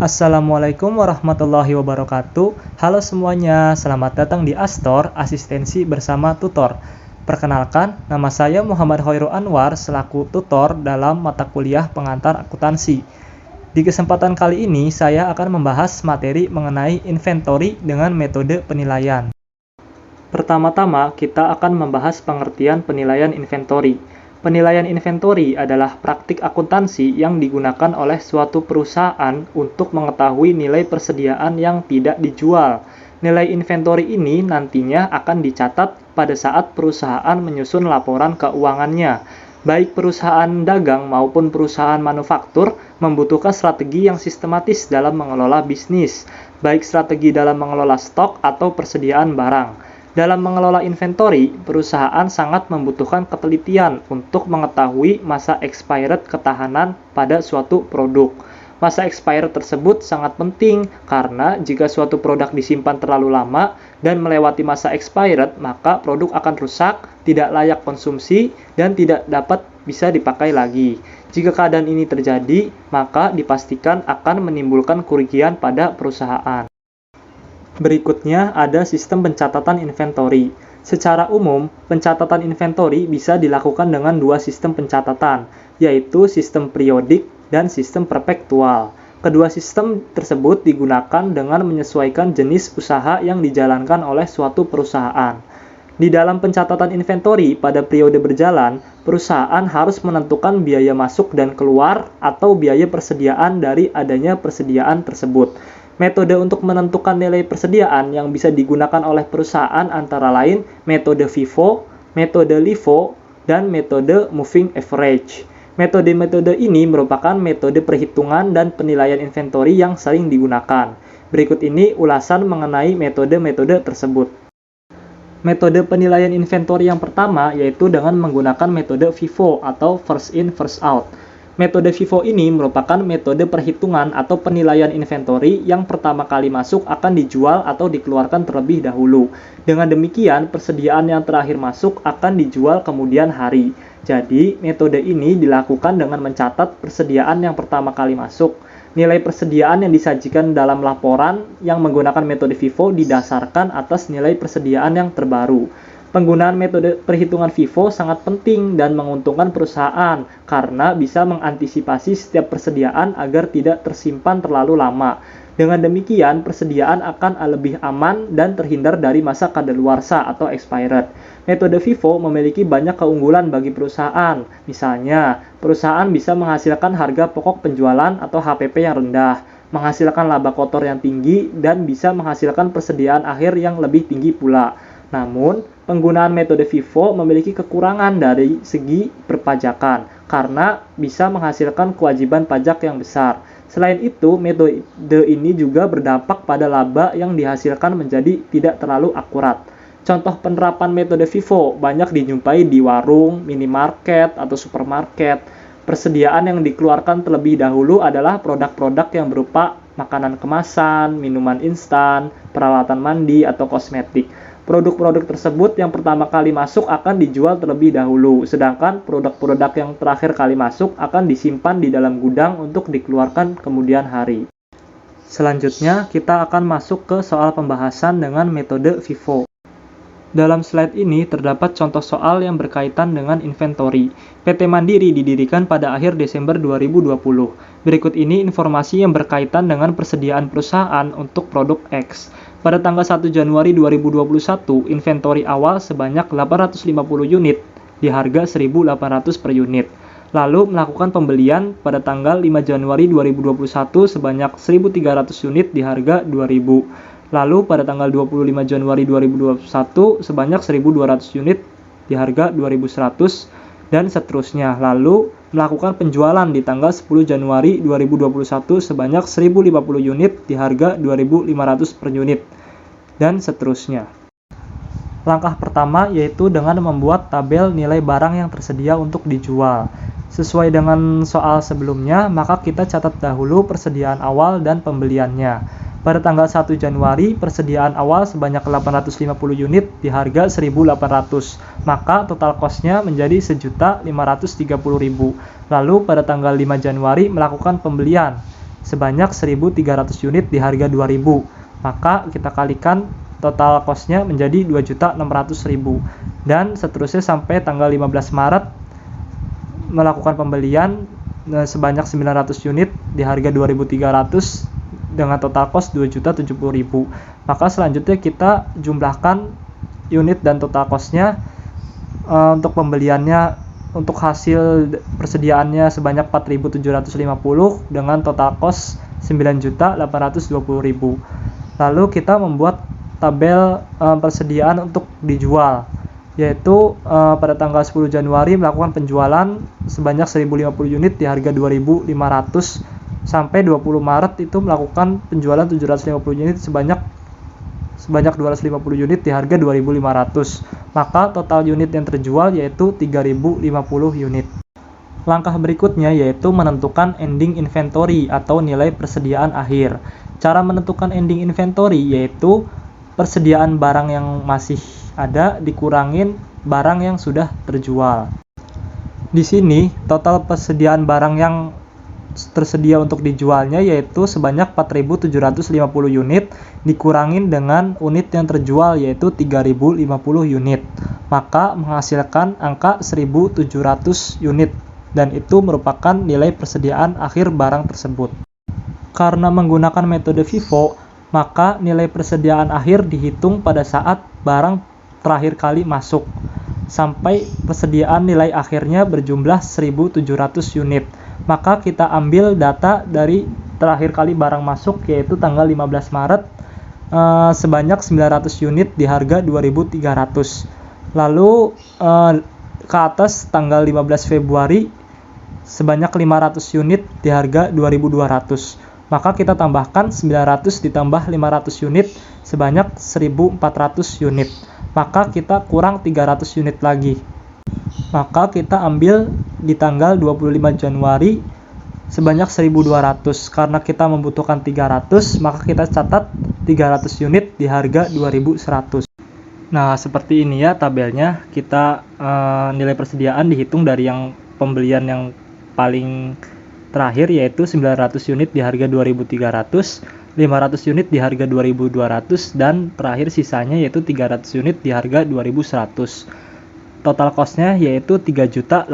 Assalamualaikum warahmatullahi wabarakatuh. Halo semuanya, selamat datang di Astor, asistensi bersama tutor. Perkenalkan, nama saya Muhammad Hoirul Anwar selaku tutor dalam mata kuliah pengantar akuntansi. Di kesempatan kali ini, saya akan membahas materi mengenai inventory dengan metode penilaian. Pertama-tama, kita akan membahas pengertian penilaian inventory. Penilaian inventory adalah praktik akuntansi yang digunakan oleh suatu perusahaan untuk mengetahui nilai persediaan yang tidak dijual. Nilai inventory ini nantinya akan dicatat pada saat perusahaan menyusun laporan keuangannya. Baik perusahaan dagang maupun perusahaan manufaktur membutuhkan strategi yang sistematis dalam mengelola bisnis, baik strategi dalam mengelola stok atau persediaan barang. Dalam mengelola inventory, perusahaan sangat membutuhkan ketelitian untuk mengetahui masa expired ketahanan pada suatu produk. Masa expired tersebut sangat penting karena jika suatu produk disimpan terlalu lama dan melewati masa expired, maka produk akan rusak, tidak layak konsumsi, dan tidak dapat bisa dipakai lagi. Jika keadaan ini terjadi, maka dipastikan akan menimbulkan kerugian pada perusahaan. Berikutnya ada sistem pencatatan inventory. Secara umum, pencatatan inventory bisa dilakukan dengan dua sistem pencatatan, yaitu sistem periodik dan sistem perpetual. Kedua sistem tersebut digunakan dengan menyesuaikan jenis usaha yang dijalankan oleh suatu perusahaan. Di dalam pencatatan inventory pada periode berjalan, perusahaan harus menentukan biaya masuk dan keluar atau biaya persediaan dari adanya persediaan tersebut. Metode untuk menentukan nilai persediaan yang bisa digunakan oleh perusahaan antara lain metode FIFO, metode LIFO, dan metode moving average. Metode-metode ini merupakan metode perhitungan dan penilaian inventory yang sering digunakan. Berikut ini ulasan mengenai metode-metode tersebut. Metode penilaian inventory yang pertama yaitu dengan menggunakan metode FIFO atau first in first out. Metode FIFO ini merupakan metode perhitungan atau penilaian inventory yang pertama kali masuk akan dijual atau dikeluarkan terlebih dahulu. Dengan demikian, persediaan yang terakhir masuk akan dijual kemudian hari. Jadi, metode ini dilakukan dengan mencatat persediaan yang pertama kali masuk. Nilai persediaan yang disajikan dalam laporan yang menggunakan metode FIFO didasarkan atas nilai persediaan yang terbaru. Penggunaan metode perhitungan FIFO sangat penting dan menguntungkan perusahaan karena bisa mengantisipasi setiap persediaan agar tidak tersimpan terlalu lama. Dengan demikian, persediaan akan lebih aman dan terhindar dari masa kadaluarsa atau expired. Metode FIFO memiliki banyak keunggulan bagi perusahaan. Misalnya, perusahaan bisa menghasilkan harga pokok penjualan atau HPP yang rendah, menghasilkan laba kotor yang tinggi, dan bisa menghasilkan persediaan akhir yang lebih tinggi pula. Namun, penggunaan metode FIFO memiliki kekurangan dari segi perpajakan karena bisa menghasilkan kewajiban pajak yang besar. Selain itu, metode ini juga berdampak pada laba yang dihasilkan menjadi tidak terlalu akurat. Contoh penerapan metode FIFO banyak dijumpai di warung, minimarket, atau supermarket. Persediaan yang dikeluarkan terlebih dahulu adalah produk-produk yang berupa makanan kemasan, minuman instan, peralatan mandi, atau kosmetik. Produk-produk tersebut yang pertama kali masuk akan dijual terlebih dahulu, sedangkan produk-produk yang terakhir kali masuk akan disimpan di dalam gudang untuk dikeluarkan kemudian hari. Selanjutnya, kita akan masuk ke soal pembahasan dengan metode FIFO. Dalam slide ini terdapat contoh soal yang berkaitan dengan inventory. PT Mandiri didirikan pada akhir Desember 2020. Berikut ini informasi yang berkaitan dengan persediaan perusahaan untuk produk X. Pada tanggal 1 Januari 2021, inventory awal sebanyak 850 unit di harga 1.800 per unit. Lalu melakukan pembelian pada tanggal 5 Januari 2021 sebanyak 1.300 unit di harga 2.000. Lalu pada tanggal 25 Januari 2021 sebanyak 1.200 unit di harga 2.100 dan seterusnya. Lalu melakukan penjualan di tanggal 10 Januari 2021 sebanyak 1.050 unit di harga 2.500 per unit dan seterusnya. Langkah pertama yaitu dengan membuat tabel nilai barang yang tersedia untuk dijual. Sesuai dengan soal sebelumnya, maka kita catat dahulu persediaan awal dan pembeliannya. Pada tanggal 1 Januari, persediaan awal sebanyak 850 unit di harga 1.800, maka total cost-nya menjadi 1.530.000. Lalu pada tanggal 5 Januari melakukan pembelian sebanyak 1.300 unit di harga 2.000. Maka kita kalikan total cost-nya menjadi 2.600.000. Dan seterusnya sampai tanggal 15 Maret melakukan pembelian sebanyak 900 unit di harga 2.300 dengan total cost 2.070.000. Maka selanjutnya kita jumlahkan unit dan total cost-nya untuk pembeliannya. Untuk hasil persediaannya sebanyak 4.750 dengan total cost 9.820.000. Lalu kita membuat tabel persediaan untuk dijual, yaitu pada tanggal 10 Januari melakukan penjualan sebanyak 1.050 unit di harga 2.500, sampai 20 Maret itu melakukan penjualan 750 unit sebanyak 250 unit di harga 2.500. Maka total unit yang terjual yaitu 3.050 unit. Langkah berikutnya yaitu menentukan ending inventory atau nilai persediaan akhir. Cara menentukan ending inventory yaitu persediaan barang yang masih ada dikurangin barang yang sudah terjual. Di sini total persediaan barang yang tersedia untuk dijualnya yaitu sebanyak 4.750 unit dikurangin dengan unit yang terjual yaitu 3.050 unit, maka menghasilkan angka 1.700 unit, dan itu merupakan nilai persediaan akhir barang tersebut. Karena menggunakan metode FIFO, maka nilai persediaan akhir dihitung pada saat barang terakhir kali masuk sampai persediaan nilai akhirnya berjumlah 1.700 unit. Maka kita ambil data dari terakhir kali barang masuk yaitu tanggal 15 Maret sebanyak 900 unit di harga 2.300. Lalu ke atas tanggal 15 Februari sebanyak 500 unit di harga 2.200. Maka kita tambahkan 900 ditambah 500 unit sebanyak 1.400 unit. Maka kita kurang 300 unit lagi. Maka kita ambil di tanggal 25 Januari sebanyak 1.200. Karena kita membutuhkan 300, maka kita catat 300 unit di harga 2.100. Nah, seperti ini ya tabelnya. Kita nilai persediaan dihitung dari yang pembelian yang paling terakhir yaitu 900 unit di harga 2.300, 500 unit di harga 2.200, dan terakhir sisanya yaitu 300 unit di harga 2.100. Total cost-nya yaitu 3.800.000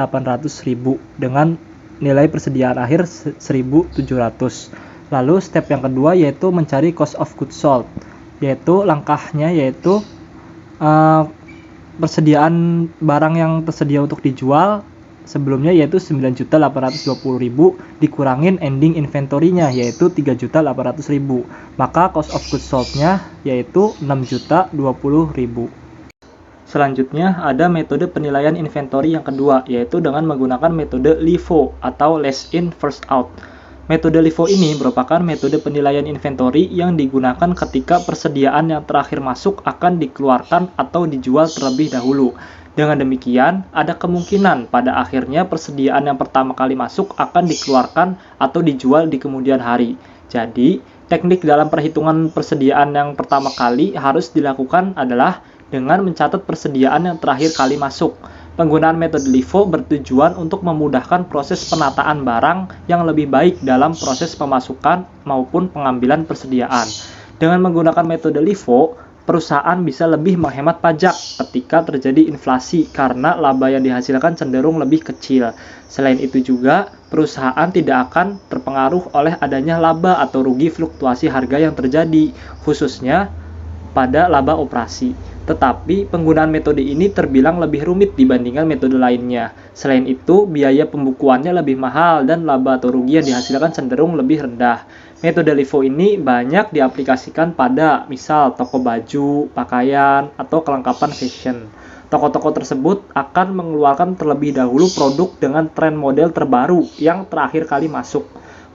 dengan nilai persediaan akhir 1.700. Lalu step yang kedua yaitu mencari cost of goods sold, yaitu langkahnya yaitu persediaan barang yang tersedia untuk dijual sebelumnya yaitu 9.820.000 dikurangin ending inventory-nya yaitu 3.800.000. Maka cost of goods sold-nya yaitu 6.020.000. Selanjutnya ada metode penilaian inventory yang kedua, yaitu dengan menggunakan metode LIFO atau last in first out. Metode LIFO ini merupakan metode penilaian inventory yang digunakan ketika persediaan yang terakhir masuk akan dikeluarkan atau dijual terlebih dahulu. Dengan demikian, ada kemungkinan pada akhirnya persediaan yang pertama kali masuk akan dikeluarkan atau dijual di kemudian hari. Jadi, teknik dalam perhitungan persediaan yang pertama kali harus dilakukan adalah dengan mencatat persediaan yang terakhir kali masuk. Penggunaan metode LIFO bertujuan untuk memudahkan proses penataan barang yang lebih baik dalam proses pemasukan maupun pengambilan persediaan. Dengan menggunakan metode LIFO, perusahaan bisa lebih menghemat pajak ketika terjadi inflasi karena laba yang dihasilkan cenderung lebih kecil. Selain itu juga, perusahaan tidak akan terpengaruh oleh adanya laba atau rugi fluktuasi harga yang terjadi, khususnya pada laba operasi. Tetapi penggunaan metode ini terbilang lebih rumit dibandingkan metode lainnya. Selain itu, biaya pembukuannya lebih mahal dan laba atau rugi yang dihasilkan cenderung lebih rendah. Metode LIFO ini banyak diaplikasikan pada misal toko baju, pakaian, atau kelengkapan fashion. Toko-toko tersebut akan mengeluarkan terlebih dahulu produk dengan tren model terbaru yang terakhir kali masuk.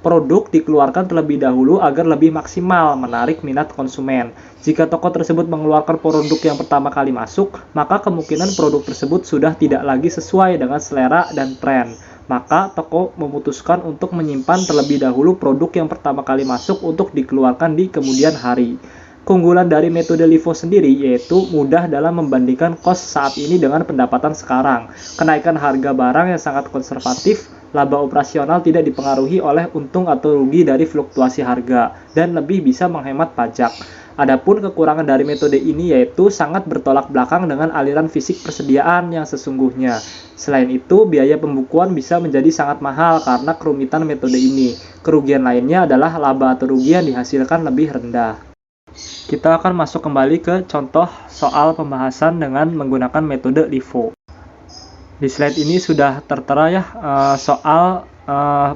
Produk dikeluarkan terlebih dahulu agar lebih maksimal menarik minat konsumen. Jika toko tersebut mengeluarkan produk yang pertama kali masuk, maka kemungkinan produk tersebut sudah tidak lagi sesuai dengan selera dan tren. Maka toko memutuskan untuk menyimpan terlebih dahulu produk yang pertama kali masuk untuk dikeluarkan di kemudian hari. Keunggulan dari metode LIFO sendiri yaitu mudah dalam membandingkan cost saat ini dengan pendapatan sekarang. Kenaikan harga barang yang sangat konservatif Laba operasional tidak dipengaruhi oleh untung atau rugi dari fluktuasi harga dan lebih bisa menghemat pajak. Adapun kekurangan dari metode ini yaitu sangat bertolak belakang dengan aliran fisik persediaan yang sesungguhnya. Selain itu, biaya pembukuan bisa menjadi sangat mahal karena kerumitan metode ini. Kerugian lainnya adalah laba atau rugi yang dihasilkan lebih rendah. Kita akan masuk kembali ke contoh soal pembahasan dengan menggunakan metode LIFO. Di slide ini sudah tertera ya soal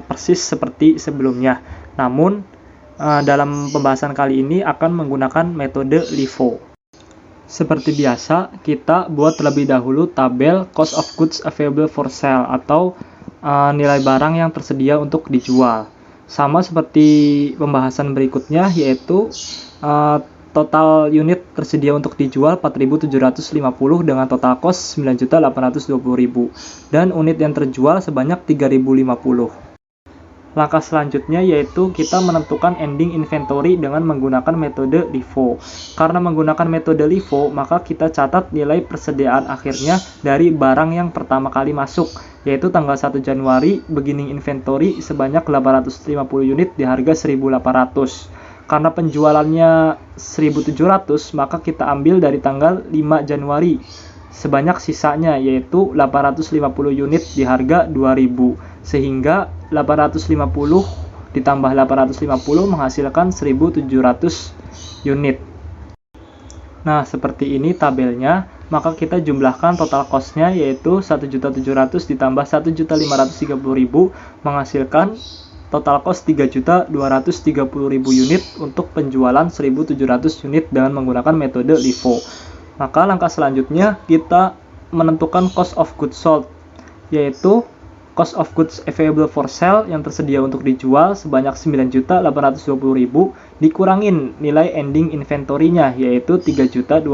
persis seperti sebelumnya. Namun dalam pembahasan kali ini akan menggunakan metode LIFO. Seperti biasa, kita buat terlebih dahulu tabel cost of goods available for sale atau nilai barang yang tersedia untuk dijual. Sama seperti pembahasan berikutnya, yaitu total unit tersedia untuk dijual 4.750 dengan total cost 9.820.000 dan unit yang terjual sebanyak 3.050. Langkah selanjutnya yaitu kita menentukan ending inventory dengan menggunakan metode LIFO. Karena menggunakan metode LIFO, maka kita catat nilai persediaan akhirnya dari barang yang pertama kali masuk, yaitu tanggal 1 Januari beginning inventory sebanyak 850 unit di harga 1.800. Karena penjualannya 1.700, maka kita ambil dari tanggal 5 Januari sebanyak sisanya yaitu 850 unit di harga 2.000. Sehingga 850 ditambah 850 menghasilkan 1.700 unit. Nah, seperti ini tabelnya. Maka kita jumlahkan total cost-nya yaitu 1.700 ditambah 1.530.000 menghasilkan total cost 3.230.000 unit untuk penjualan 1.700 unit dengan menggunakan metode LIFO. Maka langkah selanjutnya kita menentukan cost of goods sold, yaitu cost of goods available for sale yang tersedia untuk dijual sebanyak 9.820.000 dikurangin nilai ending inventory-nya yaitu 3.230.000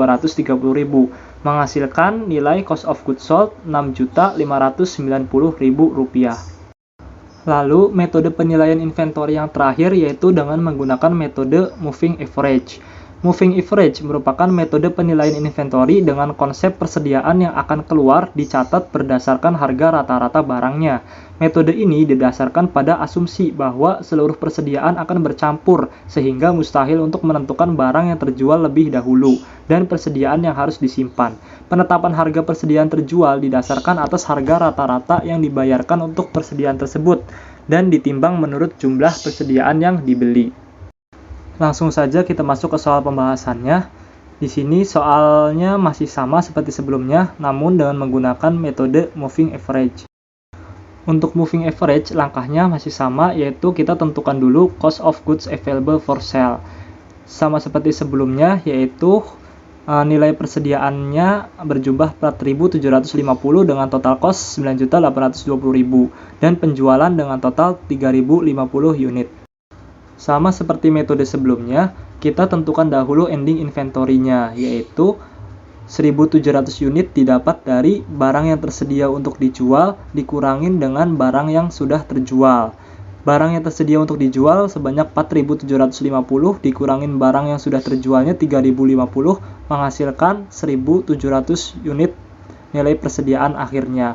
menghasilkan nilai cost of goods sold 6.590.000 rupiah. Lalu metode penilaian inventory yang terakhir yaitu dengan menggunakan metode moving average. Moving average merupakan metode penilaian inventory dengan konsep persediaan yang akan keluar dicatat berdasarkan harga rata-rata barangnya. Metode ini didasarkan pada asumsi bahwa seluruh persediaan akan bercampur sehingga mustahil untuk menentukan barang yang terjual lebih dahulu dan persediaan yang harus disimpan. Penetapan harga persediaan terjual didasarkan atas harga rata-rata yang dibayarkan untuk persediaan tersebut dan ditimbang menurut jumlah persediaan yang dibeli. Langsung saja kita masuk ke soal pembahasannya. Di sini soalnya masih sama seperti sebelumnya, namun dengan menggunakan metode moving average. Untuk moving average, langkahnya masih sama, yaitu kita tentukan dulu cost of goods available for sale. Sama seperti sebelumnya, yaitu nilai persediaannya berjumlah 4.750 dengan total cost 9.820.000 dan penjualan dengan total 3.050 unit. Sama seperti metode sebelumnya, kita tentukan dahulu ending inventory-nya, yaitu 1.700 unit didapat dari barang yang tersedia untuk dijual dikurangin dengan barang yang sudah terjual. Barang yang tersedia untuk dijual sebanyak 4.750 dikurangin barang yang sudah terjualnya 3.050 menghasilkan 1.700 unit nilai persediaan akhirnya.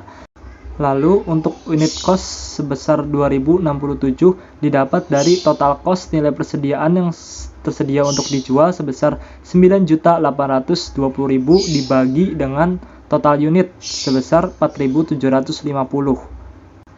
Lalu untuk unit cost sebesar 2.067 didapat dari total cost nilai persediaan yang tersedia untuk dijual sebesar 9.820.000 dibagi dengan total unit sebesar 4.750.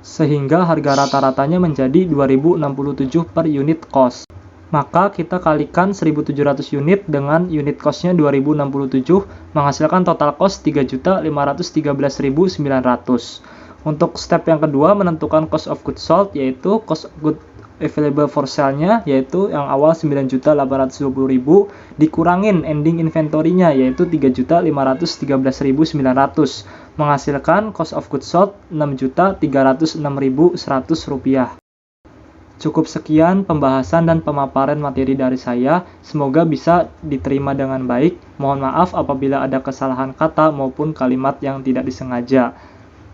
Sehingga harga rata-ratanya menjadi 2.067 per unit cost. Maka kita kalikan 1.700 unit dengan unit cost-nya 2.067 menghasilkan total cost 3.513.900. Untuk step yang kedua menentukan cost of goods sold yaitu cost of goods available for sale-nya yaitu yang awal 9.820.000 dikurangin ending inventory-nya yaitu 3.513.900 menghasilkan cost of goods sold 6.306.100 rupiah. Cukup sekian pembahasan dan pemaparan materi dari saya. Semoga bisa diterima dengan baik. Mohon maaf apabila ada kesalahan kata maupun kalimat yang tidak disengaja.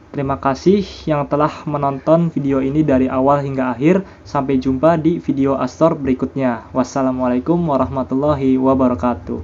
Terima kasih yang telah menonton video ini dari awal hingga akhir. Sampai jumpa di video Astor berikutnya. Wassalamualaikum warahmatullahi wabarakatuh.